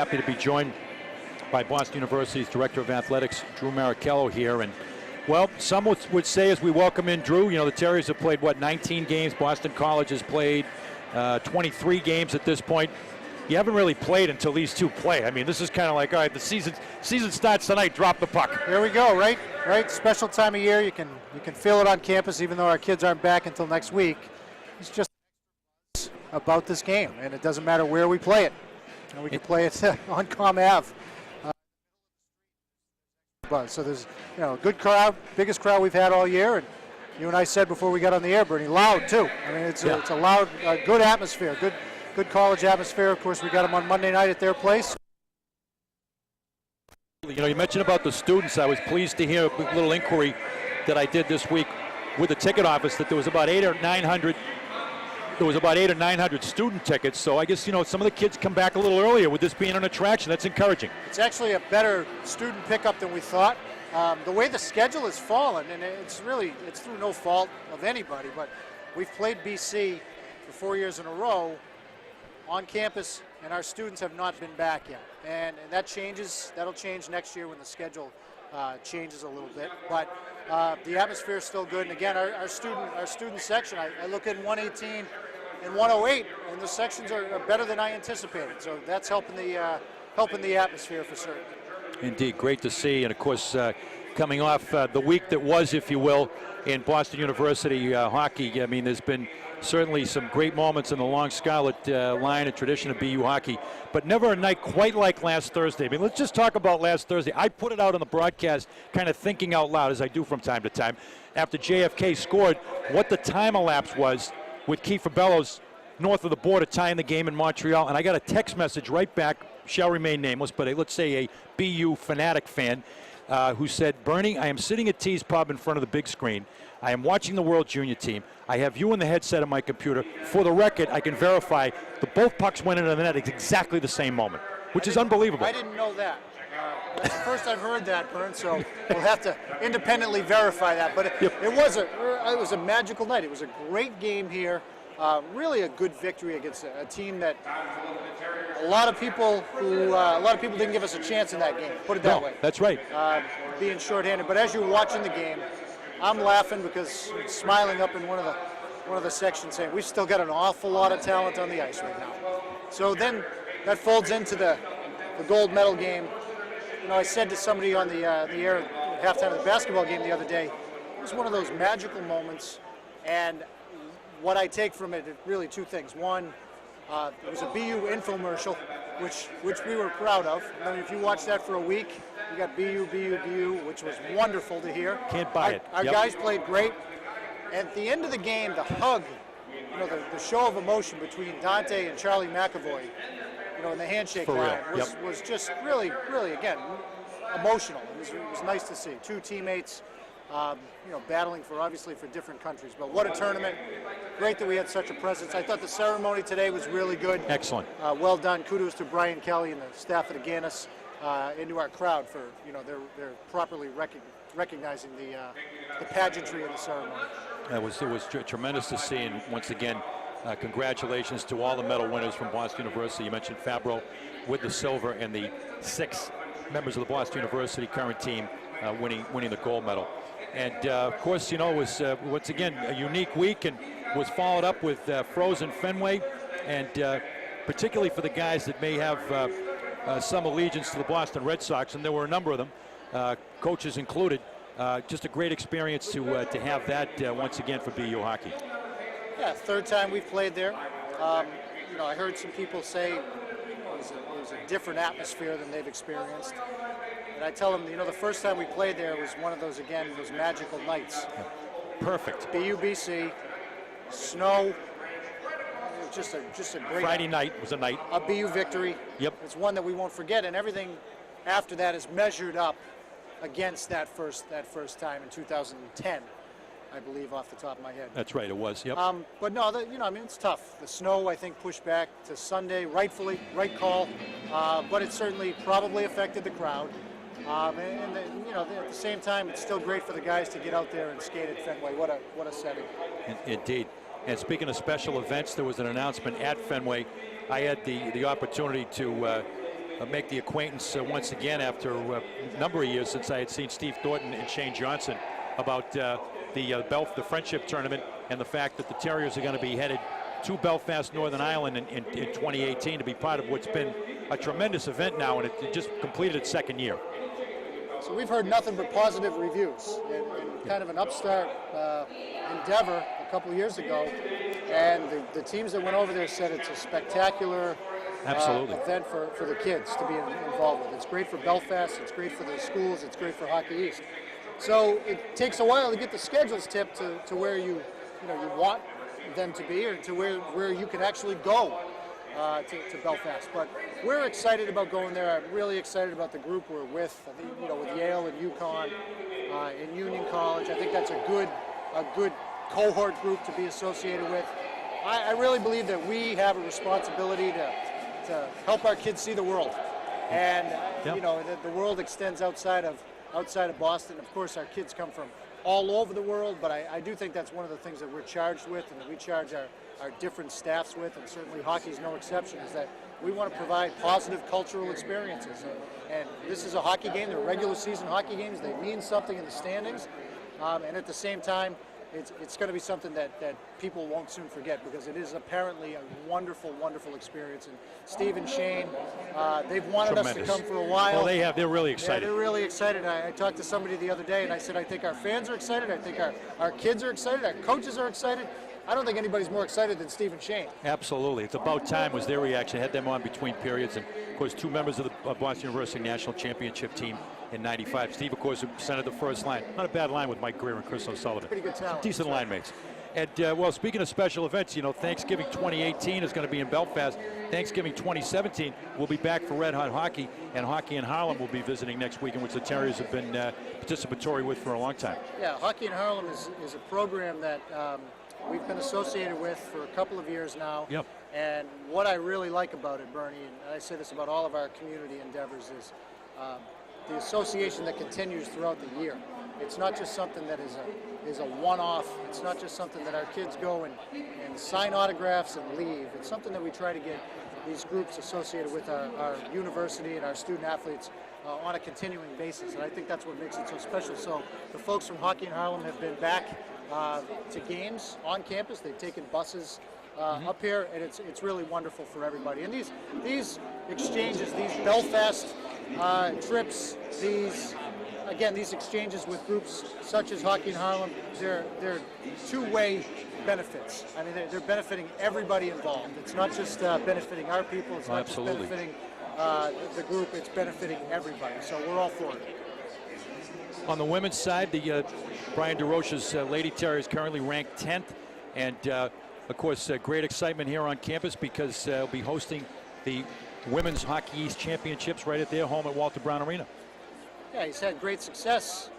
Happy to be joined by Boston University's Director of Athletics, Drew Marrochello here. And, well, some would say as we welcome in Drew, you know, the Terriers have played, 19 games. Boston College has played 23 games at this point. You haven't really played until these two play. I mean, this is kind of like, all right, the season starts tonight, drop the puck. Here we go, right? Special time of year. You can feel it on campus, even though our kids aren't back until next week. It's just about this game, and it doesn't matter where we play it. And we can play it on Com Ave. So there's, a good crowd, biggest crowd we've had all year, and you and I said before we got on the air, Bernie, loud too. I mean, it's a loud, good atmosphere, good college atmosphere. Of course, we got them on Monday night at their place. You mentioned about the students. I was pleased to hear a little inquiry that I did this week with the ticket office that there was about 800 or 900. There was about 800 or 900 student tickets, so I guess, some of the kids come back a little earlier with this being an attraction. That's encouraging. It's actually a better student pickup than we thought. The way the schedule has fallen, and it's through no fault of anybody, but we've played BC for 4 years in a row on campus, and our students have not been back yet. And that changes. That'll change next year when the schedule changes a little bit. But the atmosphere is still good. And again, our student section, I look at 118 and 108, and the sections are better than I anticipated. So that's helping the atmosphere for certain. Indeed, great to see. And of course, coming off the week that was, if you will, in Boston University hockey, I mean, there's been certainly some great moments in the long scarlet line and tradition of BU hockey, but never a night quite like last Thursday. I mean, let's just talk about last Thursday. I put it out on the broadcast, kind of thinking out loud, as I do from time to time, after JFK scored, what the time elapse was with Kiefer Bellows north of the border tying the game in Montreal. And I got a text message right back, shall remain nameless, but let's say a BU fanatic fan, who said, Bernie, I am sitting at T's Pub in front of the big screen. I am watching the World Junior team. I have you in the headset on my computer. For the record, I can verify that both pucks went into the net at exactly the same moment, which is unbelievable. I didn't know that. That's the first I've heard that, Bern, so we'll have to independently verify that. But it was a magical night. It was a great game here. Really a good victory against a team that a lot of people didn't give us a chance in that game. Put it that way. That's right. Being shorthanded, but as you're watching the game, I'm laughing because smiling up in one of the sections, saying we've still got an awful lot of talent on the ice right now. So then that folds into the gold medal game. I said to somebody on the air at halftime of the basketball game the other day, it was one of those magical moments, and what I take from it, really two things. One, it was a BU infomercial, which we were proud of. I mean, if you watch that for a week, you got BU, which was wonderful to hear. Can't buy it. Our guys played great. At the end of the game, the hug, the show of emotion between Dante and Charlie McAvoy, in the handshake line was just really, again, emotional. It was nice to see. Two teammates, battling obviously for different countries. But what a tournament. Great that we had such a presence. I thought the ceremony today was really good. Excellent. Well done. Kudos to Brian Kelly and the staff at Agganis, and to our crowd for, they're properly recognizing the pageantry of the ceremony. It was tremendous to see, and once again, congratulations to all the medal winners from Boston University. You mentioned Fabro with the silver, and the 6 members of the Boston University current team winning the gold medal. And of course, it was once again a unique week, and was followed up with Frozen Fenway, and particularly for the guys that may have some allegiance to the Boston Red Sox, and there were a number of them, coaches included. Just a great experience to have that once again for BU hockey. Yeah, third time we've played there. I heard some people say it was a different atmosphere than they've experienced. And I tell them, the first time we played there was one of those magical nights. Perfect. BC, snow. Just a great Friday night was a night. A BU victory. Yep. It's one that we won't forget, and everything after that is measured up against that first time in 2010. I believe, off the top of my head. That's right, it was, yep. But no, it's tough. The snow, I think, pushed back to Sunday, rightfully, right call, but it certainly probably affected the crowd. At the same time, it's still great for the guys to get out there and skate at Fenway. What a setting. Indeed. And speaking of special events, there was an announcement at Fenway. I had the opportunity to make the acquaintance once again after a number of years since I had seen Steve Thornton and Shane Johnson about the Friendship Tournament and the fact that the Terriers are going to be headed to Belfast, Northern Ireland in 2018 to be part of what's been a tremendous event now, and it just completed its second year. So we've heard nothing but positive reviews, and kind of an upstart endeavor a couple of years ago, and the teams that went over there said it's a spectacular event for the kids to be involved with. It's great for Belfast, it's great for the schools, it's great for Hockey East. So it takes a while to get the schedules tipped to where you want them to be, or to where you can actually go to Belfast. But we're excited about going there. I'm really excited about the group we're with. I think, with Yale and UConn and Union College, I think that's a good cohort group to be associated with. I really believe that we have a responsibility to help our kids see the world, and the world extends outside of Boston. Of course, our kids come from all over the world, but I do think that's one of the things that we're charged with, and that we charge our different staffs with, and certainly hockey's no exception, is that we want to provide positive cultural experiences. And this is a hockey game. They're regular season hockey games. They mean something in the standings, and at the same time, it's going to be something that people won't soon forget, because it is apparently a wonderful, wonderful experience. And Steve and Shane, they've wanted us to come for a while. Well, they have. They're really excited. Yeah, they're really excited. I talked to somebody the other day, and I said, I think our fans are excited. I think our kids are excited. Our coaches are excited. I don't think anybody's more excited than Steve and Shane. Absolutely. It's about time was their reaction. Had them on between periods. And, of course, two members of the Boston University National Championship team in '95. Steve, of course, who centered the first line. Not a bad line with Mike Greer and Chris O'Sullivan. Pretty good talent. Decent line mates. And, well, speaking of special events, Thanksgiving 2018 is going to be in Belfast. Thanksgiving 2017 will be back for Red Hot Hockey, and Hockey in Harlem will be visiting next week, in which the Terriers have been participatory with for a long time. Yeah, Hockey in Harlem is a program that we've been associated with for a couple of years now. Yep. And what I really like about it, Bernie, and I say this about all of our community endeavors, is the association that continues throughout the year. It's not just something that is a one-off. It's not just something that our kids go and sign autographs and leave. It's something that we try to get these groups associated with our university and our student athletes on a continuing basis. And I think that's what makes it so special. So the folks from Hockey in Harlem have been back to games on campus. They've taken buses up here, and it's really wonderful for everybody. And these exchanges, these Belfast trips, these exchanges with groups such as Hockey in Harlem, they're two-way benefits. I mean, they're benefiting everybody involved. It's not just benefiting our people. It's not just benefiting the group. It's benefiting everybody. So we're all for it. On the women's side, the Brian DeRoche's Lady Terriers currently ranked 10th, and of course, great excitement here on campus, because they'll be hosting the Women's Hockey East Championships right at their home at Walter Brown Arena. Yeah, he's had great success.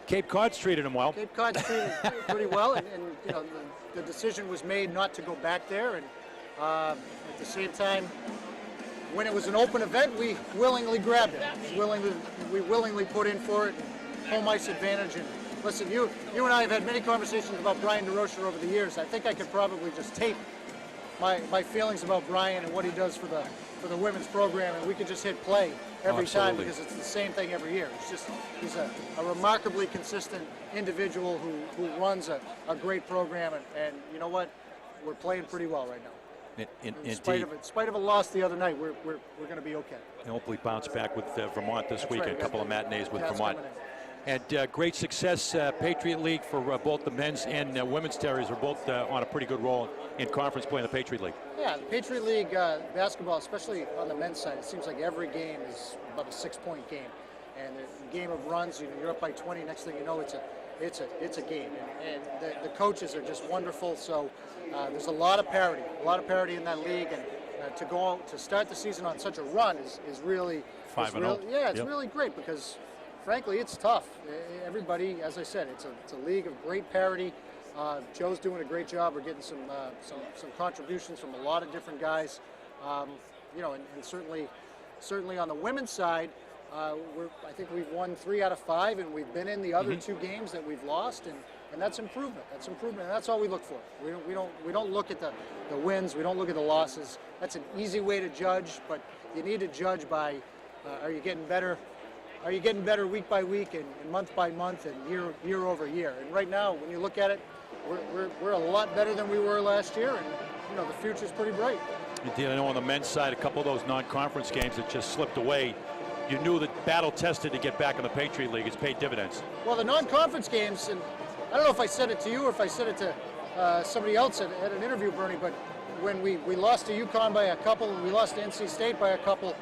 Cape Cod's treated him well. Cape Cod's treated pretty well, and the decision was made not to go back there. And at the same time, when it was an open event, we willingly grabbed it. We willingly put in for it, home ice advantage. And listen, you and I have had many conversations about Brian DeRoche over the years. I think I could probably just tape my feelings about Brian and what he does for the women's program, and we could just hit play every time, because it's the same thing every year. It's just he's a remarkably consistent individual who runs a great program, and you know what? We're playing pretty well right now. In spite of a loss the other night, we're going to be okay. And hopefully bounce back with Vermont this week. Right. A couple of matinees with Vermont. And great success, Patriot League for both the men's and women's Terriers are both on a pretty good roll in conference play in the Patriot League. Yeah, the Patriot League basketball, especially on the men's side, it seems like every game is about a 6-point game. And the game of runs, you're up by 20. Next thing you know, it's a game. And the coaches are just wonderful. So there's a lot of parity in that league. And to start the season on such a run is really 5-0. Yeah, it's really great, because frankly, it's tough. Everybody, as I said, it's a league of great parity. Joe's doing a great job. We're getting some contributions from a lot of different guys. And certainly on the women's side, I think we've won 3 out of 5, and we've been in the other 2 games that we've lost, and and that's improvement. That's improvement, and that's all we look for. We don't look at the wins. We don't look at the losses. That's an easy way to judge, but you need to judge by are you getting better? Are you getting better week by week and month by month and year over year? And right now, when you look at it, we're a lot better than we were last year, and you know the future's pretty bright. Indeed, I know on the men's side, a couple of those non-conference games that just slipped away. You knew that battle tested to get back in the Patriot League. It's paid dividends. Well, the non-conference games, and I don't know if I said it to you or if I said it to somebody else at an interview, Bernie, but when we lost to UConn by a couple, we lost to NC State by a couple,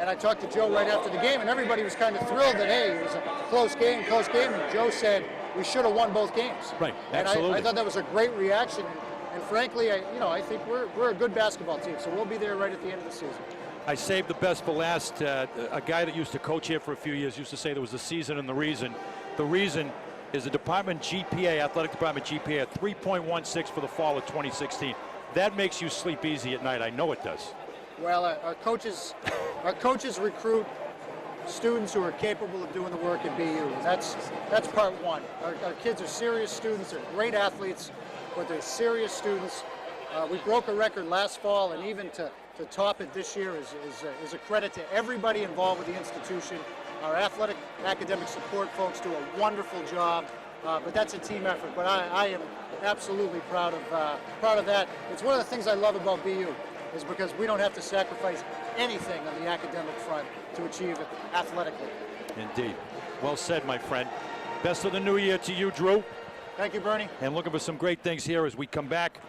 and I talked to Joe right after the game, and everybody was kind of thrilled that, hey, it was a close game, and Joe said we should have won both games. Right, absolutely. And I thought that was a great reaction, and frankly, I think we're a good basketball team, so we'll be there right at the end of the season. I saved the best for last. A guy that used to coach here for a few years used to say there was a season and the reason. The reason is the department GPA, athletic department GPA, at 3.16 for the fall of 2016. That makes you sleep easy at night. I know it does. Well, our coaches recruit students who are capable of doing the work at BU. That's part one. Our kids are serious students. They're great athletes, but they're serious students. We broke a record last fall, and even to top it this year is a credit to everybody involved with the institution. Our athletic academic support folks do a wonderful job, but that's a team effort. But I am absolutely proud of that. It's one of the things I love about BU, is because we don't have to sacrifice anything on the academic front to achieve it athletically. Indeed. Well said, my friend. Best of the new year to you, Drew. Thank you, Bernie. And looking for some great things here as we come back.